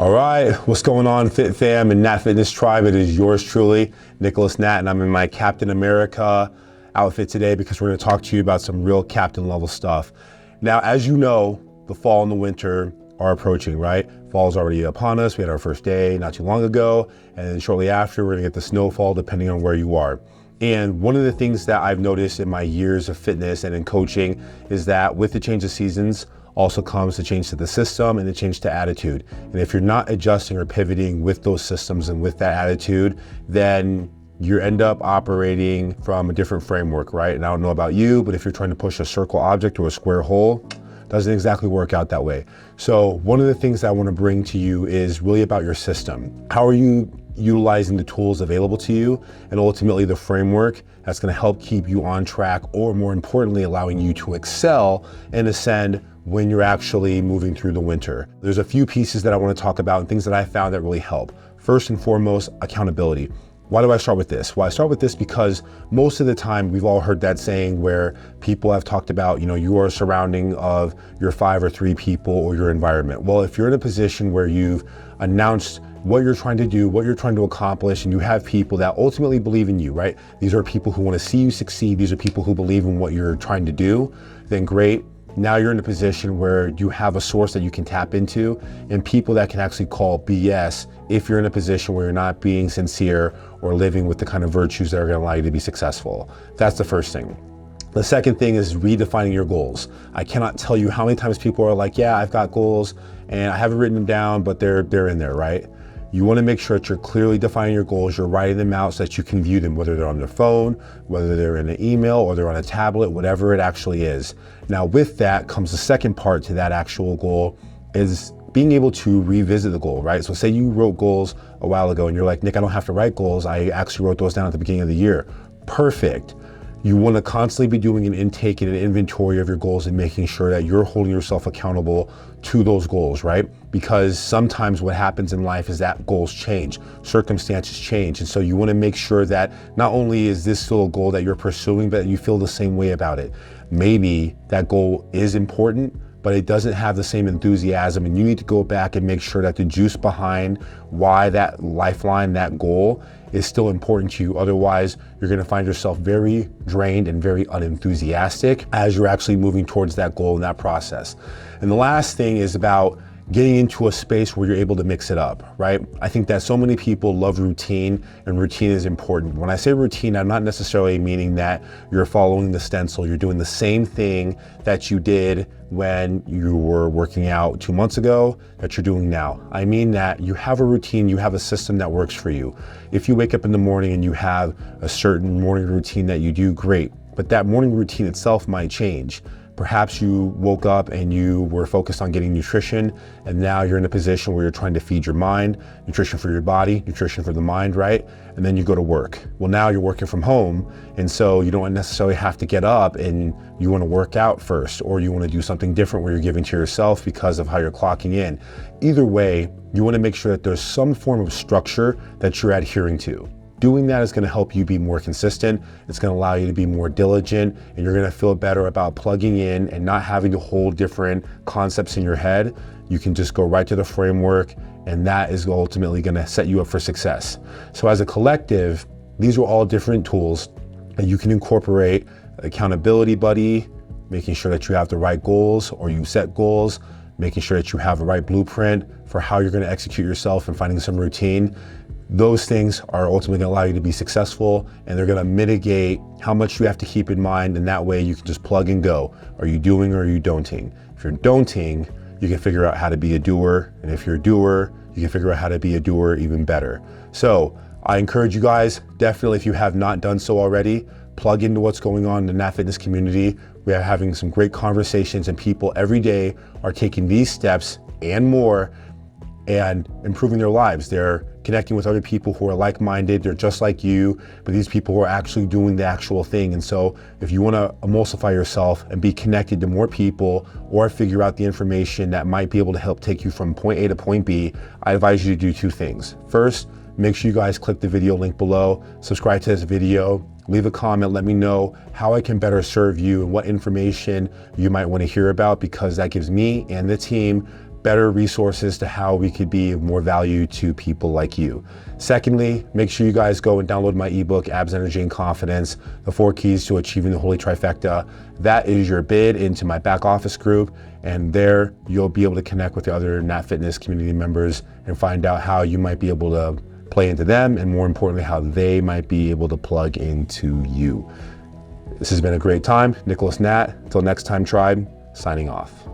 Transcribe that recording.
All right, what's going on, Fit Fam and Natt Fitness Tribe? It is yours truly, Nicholas Natt, and I'm in my Captain America outfit today because we're going to talk to you about some real captain level stuff. Now, as you know, the fall and the winter are approaching, right? Fall's already upon us. We had our first day not too long ago, and then shortly after, we're going to get the snowfall depending on where you are. And one of the things that I've noticed in my years of fitness and in coaching is that with the change of seasons, also comes the change to the system and the change to attitude. And if you're not adjusting or pivoting with those systems and with that attitude, then you end up operating from a different framework, right? And I don't know about you, but if you're trying to push a circle object or a square hole, doesn't exactly work out that way. So one of the things that I want to bring to you is really about your system. How are you utilizing the tools available to you, and ultimately the framework that's going to help keep you on track, or more importantly, allowing you to excel and ascend when you're actually moving through the winter. There's a few pieces that I want to talk about and things that I found that really help. First and foremost, accountability. Why do I start with this? Well, I start with this because most of the time we've all heard that saying where people have talked about, you are surrounding of your 5 or 3 people or your environment. Well, if you're in a position where you've announced what you're trying to do, what you're trying to accomplish, and you have people that ultimately believe in you, right? These are people who want to see you succeed. These are people who believe in what you're trying to do, then great. Now you're in a position where you have a source that you can tap into and people that can actually call BS if you're in a position where you're not being sincere or living with the kind of virtues that are going to allow you to be successful. That's the first thing. The second thing is redefining your goals. I cannot tell you how many times people are like, yeah, I've got goals and I haven't written them down, but they're in there, right? You want to make sure that you're clearly defining your goals, you're writing them out so that you can view them, whether they're on your phone, whether they're in an email or they're on a tablet, whatever it actually is. Now with that comes the second part to that actual goal, is being able to revisit the goal, right? So say you wrote goals a while ago and you're like, Nick, I don't have to write goals. I actually wrote those down at the beginning of the year. Perfect. You want to constantly be doing an intake and an inventory of your goals and making sure that you're holding yourself accountable to those goals, right? Because sometimes what happens in life is that goals change, circumstances change. And so you want to make sure that not only is this still a goal that you're pursuing, but you feel the same way about it. Maybe that goal is important, but it doesn't have the same enthusiasm, and you need to go back and make sure that the juice behind why that lifeline, that goal is still important to you. Otherwise, you're gonna find yourself very drained and very unenthusiastic as you're actually moving towards that goal in that process. And the last thing is about getting into a space where you're able to mix it up, right? I think that so many people love routine, and routine is important. When I say routine, I'm not necessarily meaning that you're following the stencil, you're doing the same thing that you did when you were working out 2 months ago that you're doing now. I mean that you have a routine, you have a system that works for you. If you wake up in the morning and you have a certain morning routine that you do, great, but that morning routine itself might change. Perhaps you woke up and you were focused on getting nutrition, and now you're in a position where you're trying to feed your mind, nutrition for your body, nutrition for the mind, right? And then you go to work. Well, now you're working from home, and so you don't necessarily have to get up and you want to work out first, or you want to do something different where you're giving to yourself because of how you're clocking in. Either way, you want to make sure that there's some form of structure that you're adhering to. Doing that is going to help you be more consistent. It's going to allow you to be more diligent, and you're going to feel better about plugging in and not having to hold different concepts in your head. You can just go right to the framework, and that is ultimately going to set you up for success. So as a collective, these are all different tools that you can incorporate. Accountability buddy, making sure that you have the right goals or you set goals, making sure that you have the right blueprint for how you're going to execute yourself and finding some routine. Those things are ultimately going to allow you to be successful, and they're going to mitigate how much you have to keep in mind, and that way you can just plug and go. Are you doing or are you don'ting? If you're don'ting, you can figure out how to be a doer, and if you're a doer, you can figure out how to be a doer even better. So I encourage you guys, definitely, if you have not done so already, plug into what's going on in the Natt Fitness community. We are having some great conversations, and people every day are taking these steps and more and improving their lives. They're connecting with other people who are like-minded, they're just like you, but these people who are actually doing the actual thing. And so if you want to emulsify yourself and be connected to more people, or figure out the information that might be able to help take you from point A to point B, I advise you to do 2 things. First, make sure you guys click the video link below, subscribe to this video, leave a comment, let me know how I can better serve you and what information you might want to hear about, because that gives me and the team better resources to how we could be of more value to people like you. Secondly, make sure you guys go and download my ebook, Abs, Energy, and Confidence, the 4 keys to achieving the holy trifecta. That is your bid into my back office group, and there you'll be able to connect with the other Natt Fitness community members and find out how you might be able to play into them, and more importantly, how they might be able to plug into you. This has been a great time. Nicholas Natt. Until next time, tribe, signing off.